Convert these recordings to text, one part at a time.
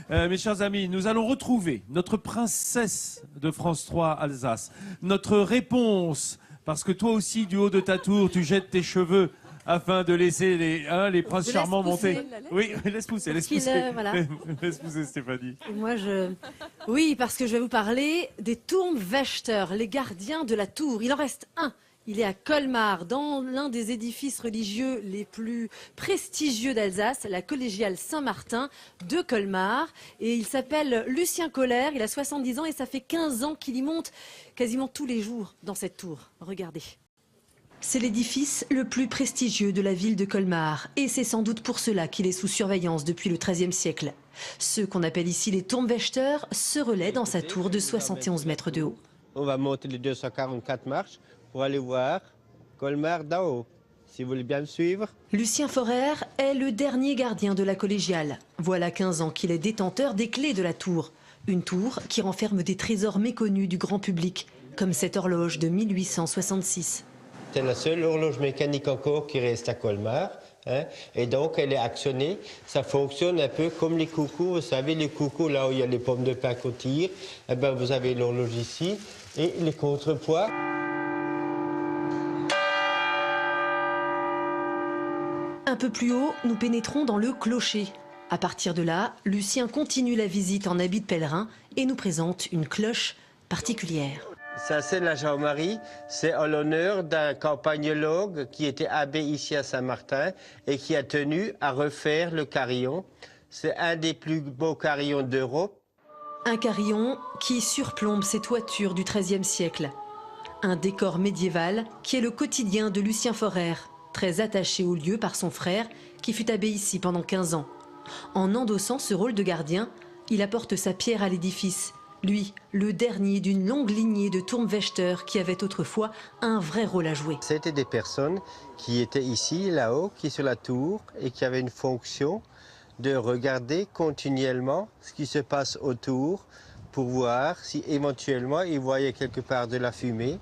Mes chers amis, nous allons retrouver notre princesse de France 3 Alsace. Notre réponse, parce que toi aussi, du haut de ta tour, tu jettes tes cheveux afin de laisser les princes charmants monter. Oui, laisse pousser, laisse pousser. Voilà. Laisse pousser, Stéphanie. Et moi, Oui, parce que je vais vous parler des Turmwächter, les gardiens de la tour. Il en reste un. Il est à Colmar, dans l'un des édifices religieux les plus prestigieux d'Alsace, la collégiale Saint-Martin de Colmar. Et il s'appelle Lucien Kohler, il a 70 ans et ça fait 15 ans qu'il y monte quasiment tous les jours dans cette tour. Regardez. C'est l'édifice le plus prestigieux de la ville de Colmar. Et c'est sans doute pour cela qu'il est sous surveillance depuis le XIIIe siècle. Ceux qu'on appelle ici les Turmwächter se relaient dans sa tour de 71 mètres de haut. On va monter les 244 marches pour aller voir Colmar d'en haut, si vous voulez bien me suivre. Lucien Forer est le dernier gardien de la collégiale. Voilà 15 ans qu'il est détenteur des clés de la tour. Une tour qui renferme des trésors méconnus du grand public, comme cette horloge de 1866. C'est la seule horloge mécanique encore qui reste à Colmar. Et donc elle est actionnée. Ça fonctionne un peu comme les coucous. Vous savez, les coucous, là où il y a les pommes de pin qu'on tire, eh ben, vous avez l'horloge ici et les contrepoids. Un peu plus haut, nous pénétrons dans le clocher. À partir de là, Lucien continue la visite en habit de pèlerin et nous présente une cloche particulière. Ça, c'est la Jean-Marie. C'est en l'honneur d'un campagnologue qui était abbé ici à Saint-Martin et qui a tenu à refaire le carillon. C'est un des plus beaux carillons d'Europe. Un carillon qui surplombe ces toitures du XIIIe siècle. Un décor médiéval qui est le quotidien de Lucien Forer, très attaché au lieu par son frère qui fut abbé ici pendant 15 ans. En endossant ce rôle de gardien, il apporte sa pierre à l'édifice. Lui, le dernier d'une longue lignée de Turmwächter qui avait autrefois un vrai rôle à jouer. C'était des personnes qui étaient ici, là-haut, qui sur la tour et qui avaient une fonction de regarder continuellement ce qui se passe autour pour voir si éventuellement ils voyaient quelque part de la fumée.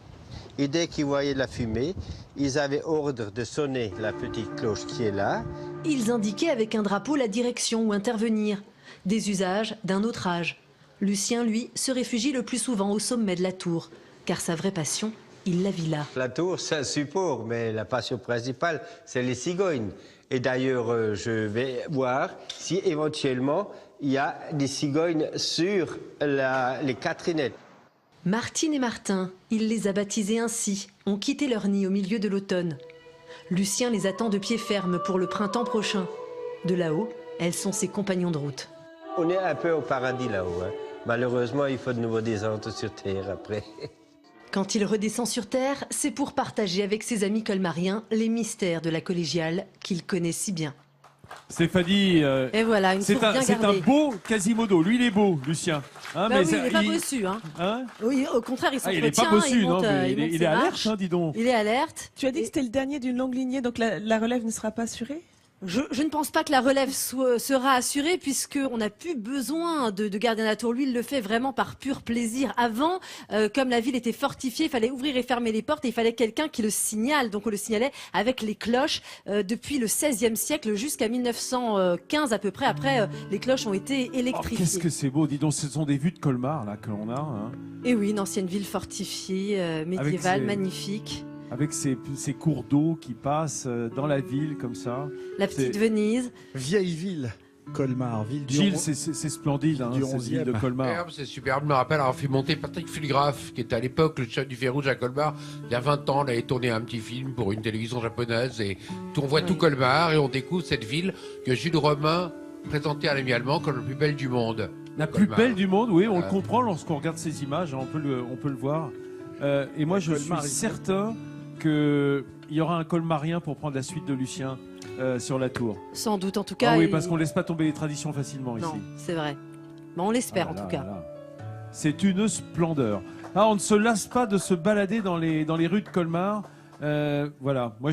Et dès qu'ils voyaient de la fumée, ils avaient ordre de sonner la petite cloche qui est là. Ils indiquaient avec un drapeau la direction où intervenir, des usages d'un autre âge. Lucien, lui, se réfugie le plus souvent au sommet de la tour, car sa vraie passion, il la vit là. La tour, c'est un support, mais la passion principale, c'est les cigognes. Et d'ailleurs, je vais voir si éventuellement il y a des cigognes sur les Catherinettes. Martine et Martin, il les a baptisés ainsi, ont quitté leur nid au milieu de l'automne. Lucien les attend de pied ferme pour le printemps prochain. De là-haut, elles sont ses compagnons de route. On est un peu au paradis là-haut. Malheureusement, il faut de nouveau descendre sur Terre après. Quand il redescend sur Terre, c'est pour partager avec ses amis colmariens les mystères de la collégiale qu'il connaît si bien. Stéphanie, et voilà, c'est un beau Quasimodo. Lui, il est beau, Lucien. Hein, bah mais oui, il n'est pas bossu. Hein. Oui, au contraire, il s'entretient. Il n'est pas bossu, non, mais il est alerte, dis donc. Il est alerte. Tu as dit que c'était le dernier d'une longue lignée, donc la relève ne sera pas assurée ? Je ne pense pas que la relève sera assurée puisqu'on n'a plus besoin de gardien de la tour. Lui, il le fait vraiment par pur plaisir. Avant, comme la ville était fortifiée, il fallait ouvrir et fermer les portes et il fallait quelqu'un qui le signale. Donc on le signalait avec les cloches depuis le XVIe siècle jusqu'à 1915 à peu près. Après, les cloches ont été électrifiées. Qu'est-ce que c'est beau, dis donc, ce sont des vues de Colmar là que l'on a. Hein. Et oui, une ancienne ville fortifiée, médiévale, magnifique. Avec ces cours d'eau qui passent dans la ville comme ça. La petite Venise. Vieille ville, Colmar, ville du Gilles, c'est splendide, hein, cette ville de Colmar. C'est superbe, je me rappelle avoir fait monter Patrick Fulgraf, qui était à l'époque le chef du Fer Rouge à Colmar. Il y a 20 ans, on avait tourné un petit film pour une télévision japonaise et on voit tout Colmar et on découvre cette ville que Jules Romain présentait à l'ami allemand comme la plus belle du monde. La plus belle du monde, oui, on le comprend lorsqu'on regarde ces images, on peut le voir. Et moi, je suis certain qu'il y aura un colmarien pour prendre la suite de Lucien sur la tour. Sans doute, en tout cas. Oui, parce qu'on ne laisse pas tomber les traditions facilement ici. Non, c'est vrai. Bon, on l'espère en tout cas. C'est une splendeur. On ne se lasse pas de se balader dans les rues de Colmar. Voilà, moi